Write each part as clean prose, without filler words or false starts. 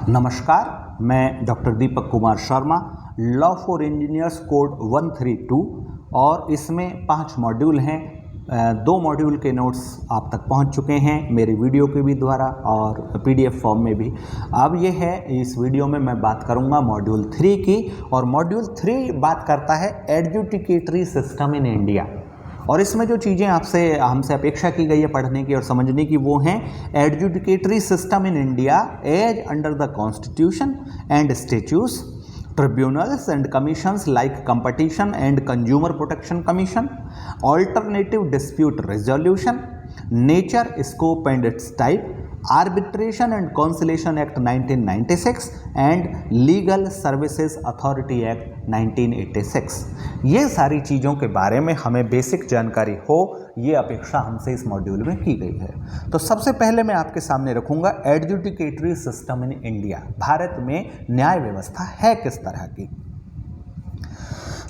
नमस्कार, मैं doctor Deepak Kumar Sharma, law for engineers code 132 और इसमें 5 मॉड्यूल हैं। 2 मॉड्यूल के नोट्स आप तक पहुंच चुके हैं मेरे वीडियो के भी द्वारा और पीडीएफ फॉर्म में भी। अब ये है, इस वीडियो में मैं बात करूंगा मॉड्यूल 3 की, और मॉड्यूल 3 बात करता है एडजुडिकेटरी सिस्टम इन इंडिया। और इसमें जो चीज़ें हमसे अपेक्षा की गई है पढ़ने की और समझने की, वो हैं adjudicatory system in India as under the constitution and statutes, tribunals and commissions like competition and consumer protection commission, alternative dispute resolution, nature, scope and its type, arbitration and conciliation act 1996 and legal services authority act 1986। ये सारी चीज़ों के बारे में हमें basic जानकारी हो, ये अपेक्षा हमसे इस मॉड्यूल में की गई है। तो सबसे पहले मैं आपके सामने रखूंगा adjudicatory system in India. Bharat में न्याय व्यवस्था है किस तरह की।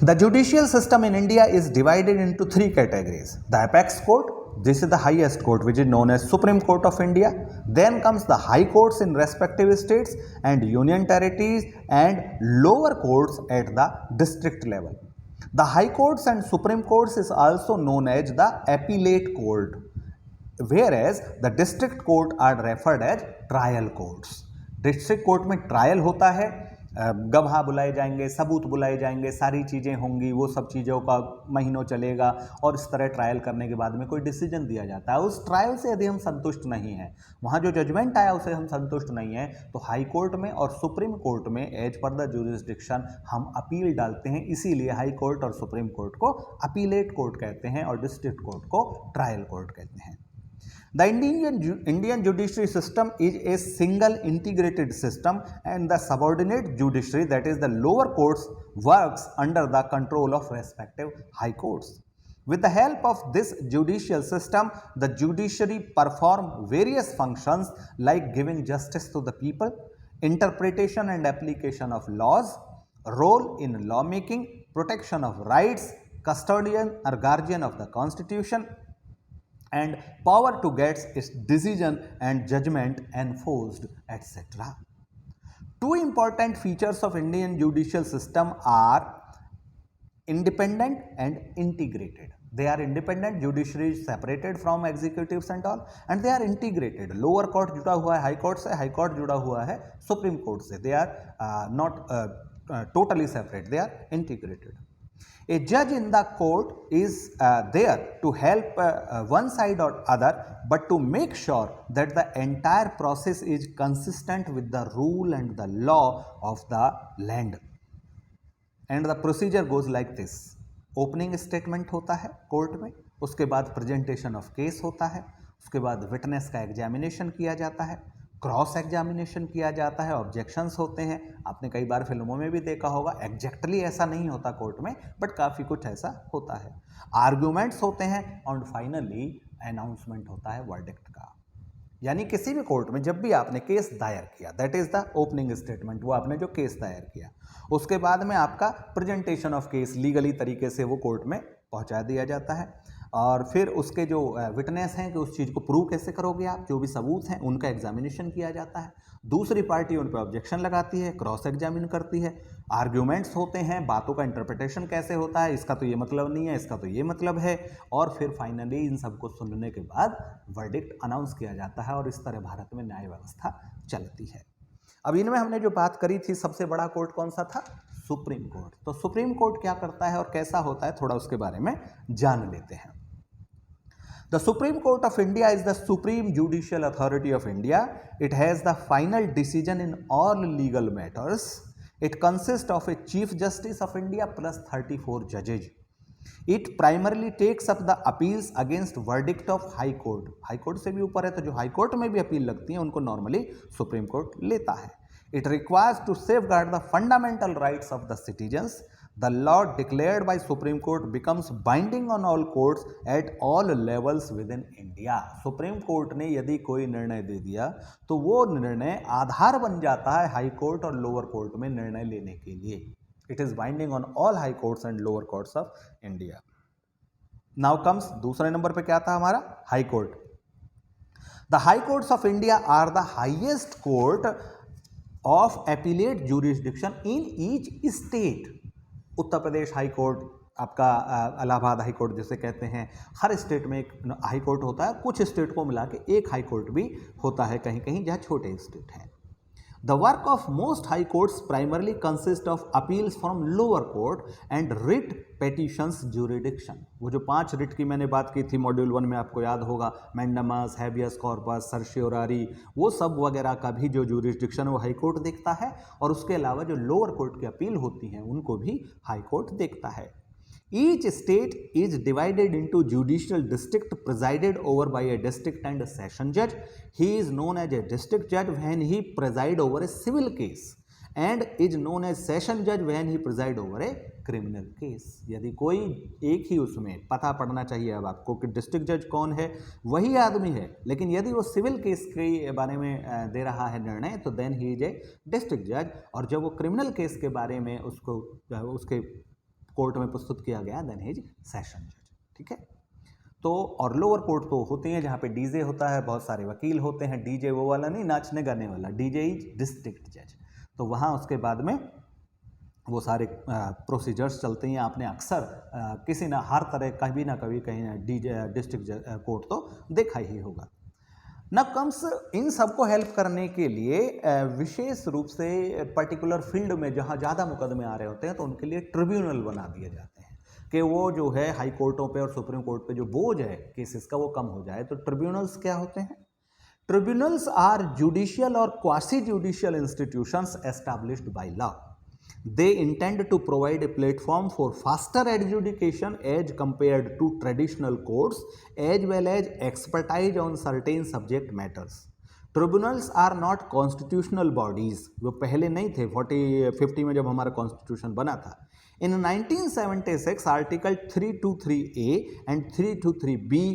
The judicial system in India is divided into 3 categories. The apex court, this is the highest court which is known as Supreme Court of India. Then comes the high courts in respective states and union territories and lower courts at the district level. The high courts and Supreme Courts is also known as the appellate court, whereas the district court are referred as trial courts. District court में trial होता है, गवाह बुलाए जाएंगे, सबूत बुलाए जाएंगे, सारी चीज़ें होंगी, वो सब चीज़ों का महीनों चलेगा और इस तरह ट्रायल करने के बाद में कोई डिसीजन दिया जाता है। उस ट्रायल से यदि हम संतुष्ट नहीं हैं, वहाँ जो जजमेंट आया उसे हम संतुष्ट नहीं हैं, तो हाई कोर्ट में और सुप्रीम कोर्ट में एज पर द जुरिस्डिक्शन हम अपील डालते हैं। इसीलिए हाई कोर्ट और सुप्रीम कोर्ट को अपीलेट कोर्ट कहते हैं और डिस्ट्रिक्ट कोर्ट को ट्रायल कोर्ट कहते हैं। The Indian judiciary system is a single integrated system, and the subordinate judiciary, that is the lower courts, works under the control of respective high courts. With the help of this judicial system, the judiciary perform various functions like giving justice to the people, interpretation and application of laws, role in lawmaking, protection of rights, custodian or guardian of the constitution, and power to get its decision and judgment enforced, etc. 2 important features of Indian judicial system are independent and integrated. They are independent, judiciary is separated from executives and all, and they are integrated. Lower court जुड़ा हुआ है high court से, high court जुड़ा हुआ है supreme court से. They are not totally separate, they are integrated. A judge in the court is there to help one side or other, but to make sure that the entire process is consistent with the rule and the law of the land. And the procedure goes like this. Opening statement होता है court में, उसके बाद presentation of case होता है, उसके बाद witness का एग्जामिनेशन किया जाता है, क्रॉस एग्जामिनेशन किया जाता है, ऑब्जेक्शंस होते हैं। आपने कई बार फिल्मों में भी देखा होगा, एग्जैक्टली ऐसा नहीं होता कोर्ट में, बट काफ़ी कुछ ऐसा होता है। आर्ग्यूमेंट्स होते हैं और फाइनली अनाउंसमेंट होता है वर्डिक्ट का। यानी किसी भी कोर्ट में जब भी आपने केस दायर किया, that is the opening statement, वो आपने जो केस दायर किया, उसके बाद में आपका प्रेजेंटेशन ऑफ केस लीगली तरीके से वो कोर्ट में पहुंचा दिया जाता है, और फिर उसके जो विटनेस हैं कि उस चीज़ को प्रूव कैसे करोगे आप, जो भी सबूत हैं उनका एग्जामिनेशन किया जाता है। दूसरी पार्टी उन पर ऑब्जेक्शन लगाती है, क्रॉस एग्जामिन करती है, आर्ग्यूमेंट्स होते हैं, बातों का इंटरप्रिटेशन कैसे होता है, इसका तो ये मतलब नहीं है, इसका तो ये मतलब है, और फिर फाइनली इन सबको सुनने के बाद वर्डिक्ट अनाउंस किया जाता है, और इस तरह भारत में न्याय व्यवस्था चलती है। अब इनमें हमने जो बात करी थी, सबसे बड़ा कोर्ट कौन सा था? Supreme court. तो सुप्रीम कोर्ट क्या करता है और कैसा होता है, थोड़ा उसके बारे में जान लेते हैं। The Supreme Court of India is the supreme judicial authority of India. It has the final decision in all legal matters. It consists of a Chief Justice of India plus 34 judges. It primarily takes up the appeals against verdict of High Court. High Court से भी ऊपर है, तो जो High Court में भी appeal लगती है उनको नॉर्मली Supreme Court लेता है. It requires to safeguard the fundamental rights of the citizens. The law declared by Supreme Court becomes binding on all courts at all levels within India. Supreme Court ने यदि कोई निर्णय दे दिया तो वो निर्णय आधार बन जाता है हाई कोर्ट और लोअर कोर्ट में निर्णय लेने के लिए. It is binding on all high courts and lower courts of India. Now comes दूसरे नंबर पे क्या था हमारा? High court. The high courts of India are the highest court of appellate jurisdiction in each state. Uttar Pradesh high court, आपका Allahabad high court जिसे कहते हैं, हर state में एक हाई कोर्ट होता है, कुछ स्टेट को मिला के एक हाई कोर्ट भी होता है कहीं कहीं जहाँ छोटे स्टेट हैं। The work of most high courts primarily consist of appeals from lower court and writ petitions jurisdiction. वो जो 5 रिट की मैंने बात की थी मॉड्यूल 1 में, आपको याद होगा, मैंडामस, हैबियस कॉर्पस, सर्शियोरारी, वो सब वगैरह का भी जो ज्यूरिडिक्शन वो हाई कोर्ट देखता है, और उसके अलावा जो लोअर कोर्ट की अपील होती हैं उनको भी हाई कोर्ट देखता है। Each state is divided into judicial district presided over by a district and a session judge. He is known as a district judge when he preside over a civil case and is known as session judge when he preside over a criminal case. यदि कोई एक ही उसमें पता पड़ना चाहिए अब आपको कि डिस्ट्रिक्ट जज कौन है, वही आदमी है, लेकिन यदि वो सिविल केस के बारे में दे रहा है निर्णय तो then he is a district जज, और जब वो क्रिमिनल केस के बारे में उसको उसके कोर्ट में प्रस्तुत किया गया देन इज सेशन जज। ठीक है, तो और लोअर कोर्ट तो होती हैं जहाँ पे डीजे होता है, बहुत सारे वकील होते हैं, डीजे वो वाला नहीं, नाचने गाने वाला, डीजे इज डिस्ट्रिक्ट जज। तो वहाँ उसके बाद में वो सारे प्रोसीजर्स चलते हैं। आपने अक्सर किसी ना हर तरह कभी ना कभी कहीं ना डिस्ट्रिक्ट कोर्ट तो देखा ही होगा। न कम्स इन सबको हेल्प करने के लिए विशेष रूप से पर्टिकुलर फील्ड में जहाँ ज़्यादा मुकदमे आ रहे होते हैं तो उनके लिए ट्रिब्यूनल बना दिए जाते हैं कि वो जो है हाई कोर्टों पे और सुप्रीम कोर्ट पे जो बोझ है केसेस का वो कम हो जाए। तो ट्रिब्यूनल्स क्या होते हैं? ट्रिब्यूनल्स आर जुडिशियल और quasi judicial institutions established by law. They intend to provide a platform for faster adjudication as compared to traditional courts, as well as expertise on certain subject matters. Tribunals are not constitutional bodies, जो पहले नहीं थे 50 में जब हमारा constitution बना था. In 1976, Article 323A and 323B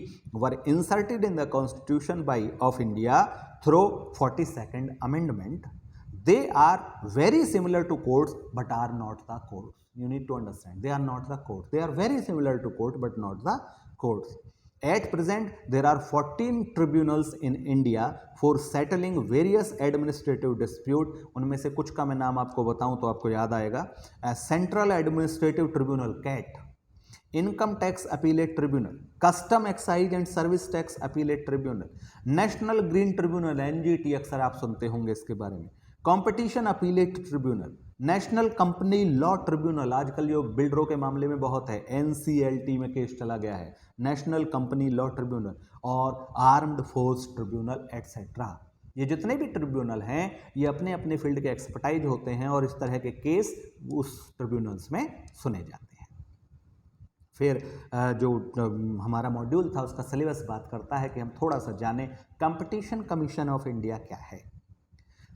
were inserted in the Constitution of India through 42nd Amendment. They are very similar to courts but are not the courts. You need to understand, they are not the courts. They are very similar to court but not the courts. At present, there are 14 tribunals in India for settling various administrative dispute. उनमें से कुछ का मैं नाम आपको बताऊं तो आपको याद आएगा. Central Administrative Tribunal CAT, Income Tax Appellate Tribunal, Custom Excise and Service Tax Appellate Tribunal, National Green Tribunal NGT, अक्सर आप सुनते होंगे इसके बारे में, competition appellate tribunal, national company law tribunal, आजकल जो बिल्डरों के मामले में बहुत है, NCLT में केस चला गया है, नेशनल कंपनी लॉ ट्रिब्यूनल, और आर्म्ड फोर्स ट्रिब्यूनल एटसेट्रा. ये जितने भी ट्रिब्यूनल हैं ये अपने अपने फील्ड के एक्सपर्टाइज होते हैं और इस तरह के केस उस ट्रिब्यूनल्स में सुने जाते हैं. फिर जो हमारा मॉड्यूल था उसका सिलेबस बात करता है कि हम थोड़ा सा जानें कंपटीशन कमीशन ऑफ इंडिया क्या है.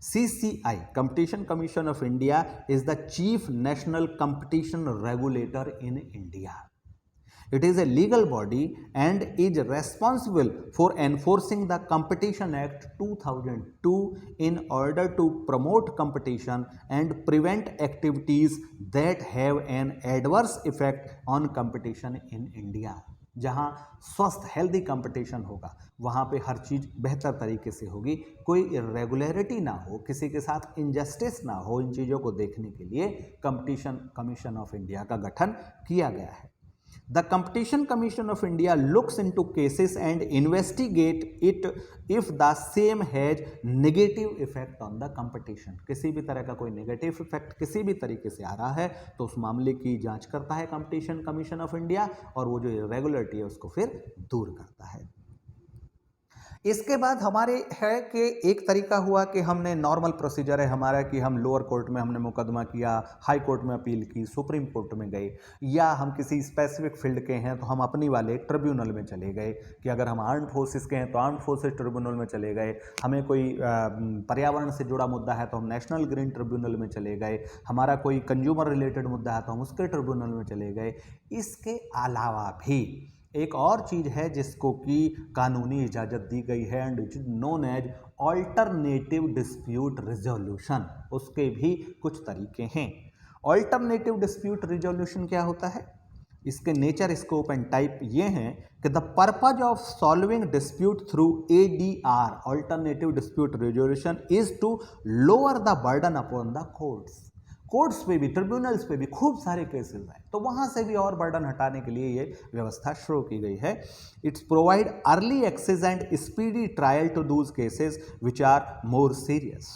CCI, Competition Commission of India, is the chief national competition regulator in India. It is a legal body and is responsible for enforcing the Competition Act 2002 in order to promote competition and prevent activities that have an adverse effect on competition in India. जहाँ स्वस्थ healthy competition होगा वहाँ पे हर चीज़ बेहतर तरीके से होगी, कोई इरेगुलरिटी ना हो, किसी के साथ इनजस्टिस ना हो. इन चीज़ों को देखने के लिए कंपटीशन कमीशन ऑफ इंडिया का गठन किया गया है. The Competition Commission of India looks into cases and investigate it if the same has negative effect on the competition. किसी भी तरह का कोई नेगेटिव इफेक्ट किसी भी तरीके से आ रहा है तो उस मामले की जांच करता है कंपटीशन कमीशन ऑफ इंडिया और वो जो इरेगुलरिटी है उसको फिर दूर करता है. इसके बाद हमारे है कि एक तरीका हुआ कि हमने नॉर्मल प्रोसीजर है हमारा कि हम लोअर कोर्ट में हमने मुकदमा किया, हाई कोर्ट में अपील की, सुप्रीम कोर्ट में गए, या हम किसी स्पेसिफिक फील्ड के हैं तो हम अपनी वाले ट्रिब्यूनल में चले गए, कि अगर हम आर्म्ड फोर्सेस के हैं तो आर्म्ड फोर्सेस ट्रिब्यूनल में चले गए, हमें कोई पर्यावरण से जुड़ा मुद्दा है तो हम नेशनल ग्रीन ट्रिब्यूनल में चले गए, हमारा कोई कंज्यूमर रिलेटेड मुद्दा है तो हम उसके ट्रिब्यूनल में चले गए. इसके अलावा भी एक और चीज़ है जिसको कि कानूनी इजाज़त दी गई है and it is known as alternative dispute resolution. उसके भी कुछ तरीके हैं. ऑल्टरनेटिव डिस्प्यूट रिजोल्यूशन क्या होता है? इसके नेचर, स्कोप एंड टाइप ये हैं कि the purpose of solving dispute through ADR, alternative dispute resolution, is to lower the burden upon the courts. Courts पे भी, ट्रिब्यूनल्स पे भी खूब सारे केसेस हैं, तो वहाँ से भी और बर्डन हटाने के लिए ये व्यवस्था शुरू की गई है। It's provide early access and speedy trial to those cases which are more serious.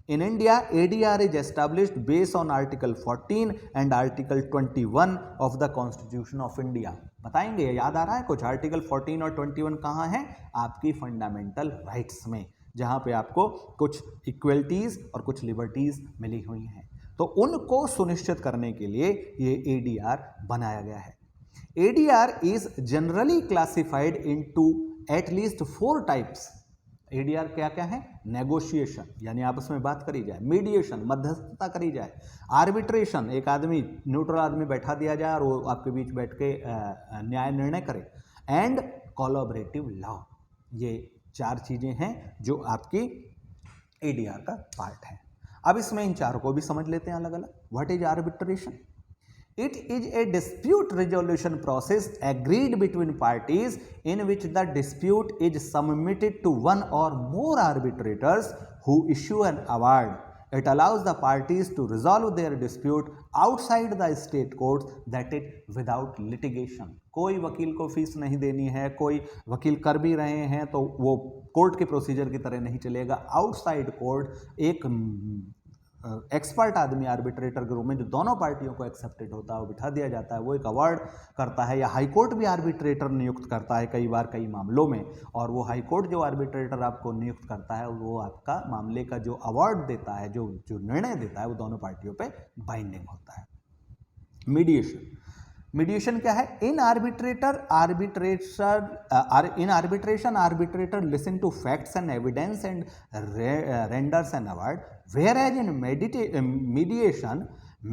In India, ADR is established based on Article 14 and Article 21 of the Constitution of India. बताएंगे, याद आ रहा है कुछ? आर्टिकल 14 और 21 कहाँ है? आपकी फंडामेंटल राइट्स में, जहाँ पे आपको कुछ इक्वलिटीज और कुछ लिबर्टीज मिली हुई हैं, तो उनको सुनिश्चित करने के लिए ये ADR बनाया गया है। ADR is generally classified into at least 4 types। ADR क्या क्या है? नेगोशिएशन, यानी आपस में बात करी जाए, मीडिएशन, मध्यस्थता करी जाए, आर्बिट्रेशन, एक आदमी, न्यूट्रल आदमी बैठा दिया जाए और वो आपके बीच बैठ के न्याय निर्णय करे, एंड कोलैबोरेटिव लॉ। ये 4 चीजें हैं जो आपकी ADR का पार्ट है। अब इसमें इन चारों को भी समझ लेते हैं अलग अलग। What is arbitration? It is a dispute resolution process agreed between parties in which the dispute is submitted to one or more arbitrators who issue an award. It allows the parties to resolve their dispute outside the state courts, that is without litigation. कोई वकील को fees नहीं देनी है, कोई वकील कर भी रहे हैं तो वो कोर्ट के प्रोसीजर की तरह नहीं चलेगा। आउटसाइड कोर्ट एक एक्सपर्ट आदमी आर्बिट्रेटर के रूप में जो दोनों पार्टियों को एक्सेप्टेड होता है वो बिठा दिया जाता है, वो एक अवार्ड करता है, या हाई कोर्ट भी आर्बिट्रेटर नियुक्त करता है कई बार कई मामलों में, और वो हाई कोर्ट जो आर्बिट्रेटर आपको नियुक्त करता है वो आपका मामले का जो अवार्ड देता है, जो निर्णय देता है, वो दोनों पार्टियों पे बाइंडिंग होता है। मीडिएशन क्या है? In arbitration arbitrator listen to facts and evidence and renders an award, whereas in mediation,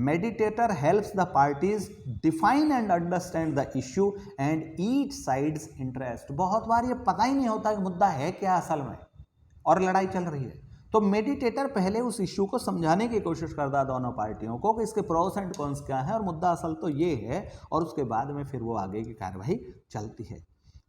mediator helps the parties define and understand the issue and each side's interest। बहुत बार ये पता ही नहीं होता कि मुद्दा है क्या असल में और लड़ाई चल रही है, तो मेडिटेटर पहले उस इश्यू को समझाने की कोशिश करता है दोनों पार्टियों को कि इसके प्रोस एंड कॉन्स क्या है और मुद्दा असल तो ये है, और उसके बाद में फिर वो आगे की कार्रवाई चलती है।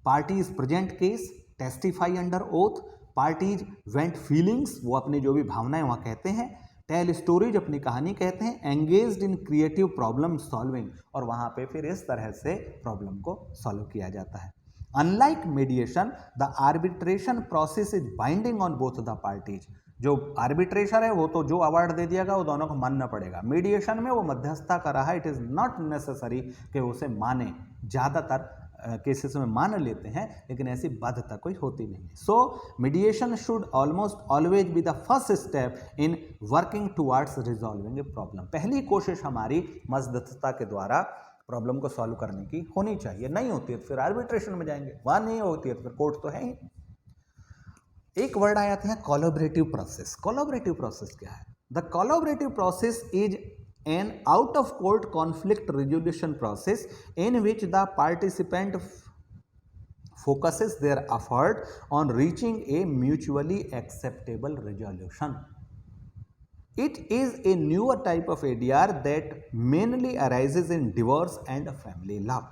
Parties present case, testify under oath, parties went feelings, वो अपनी जो भी भावनाएं वहाँ कहते हैं, टेल स्टोरीज, अपनी कहानी कहते हैं, engaged in creative problem solving, और वहाँ पे फिर इस तरह से प्रॉब्लम को सॉल्व किया जाता है। Unlike mediation, the arbitration process is binding on both the parties. जो आर्बिट्रेशन है वो तो जो अवार्ड दे दिएगा वो दोनों को मानना पड़ेगा। मीडिएशन में वो मध्यस्थता कर रहा है, इट इज़ नॉट नेसेसरी कि उसे माने, ज़्यादातर केसेस में मान लेते हैं लेकिन ऐसी बाध्यता कोई होती नहीं है। So mediation should almost always be the first step in working towards resolving a problem. पहली कोशिश हमारी मध्यस्थता के द्वारा प्रॉब्लम को सॉल्व करने की होनी चाहिए। नहीं होती है तो फिर आर्बिट्रेशन में जाएंगे, वहाँ नहीं होती है तो फिर कोर्ट तो है ही। एक वर्ड आया था कोलैबोरेटिव प्रोसेस। कोलैबोरेटिव प्रोसेस क्या है? The collaborative process is an out of court conflict resolution process in which the participant focuses their effort on reaching a mutually acceptable resolution. It is a newer type of ADR that mainly arises in divorce and family law.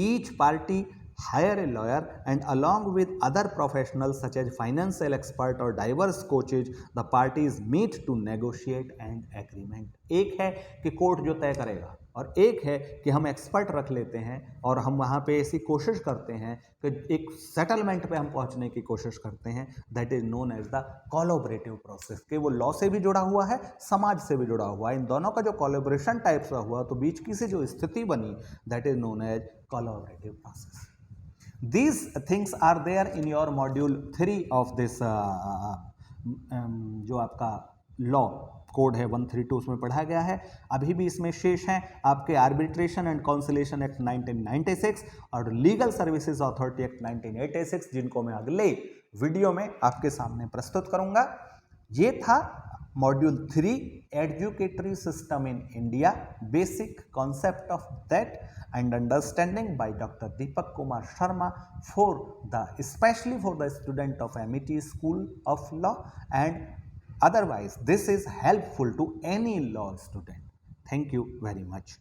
Each party hire a lawyer and along with other professionals such as financial expert or diverse coaches, the parties meet to negotiate an agreement. एक है कि court जो तय करेगा और एक है कि हम एक्सपर्ट रख लेते हैं और हम वहाँ पे ऐसी कोशिश करते हैं कि एक सेटलमेंट पे हम पहुँचने की कोशिश करते हैं। That is known as the collaborative process, कि वो लॉ से भी जुड़ा हुआ है, समाज से भी जुड़ा हुआ है। इन दोनों का जो कोलैबोरेशन टाइप का हुआ तो बीच की से जो स्थिति बनी, that is known as collaborative process. These things are there in your module 3 of this जो आपका लॉ कोड है 132, उसमें पढ़ा गया है। अभी भी इसमें शेष हैं आपके आर्बिट्रेशन एंड कॉन्सिलेशन एक्ट 1996 और लीगल सर्विसेज अथॉरिटी एक्ट 1986, जिनको मैं अगले वीडियो में आपके सामने प्रस्तुत करूंगा। ये था module 3 educatory system in India, basic concept of that and understanding by Dr. Deepak Kumar Sharma for the especially for the student of MIT School of Law, and otherwise this is helpful to any law student. Thank you very much.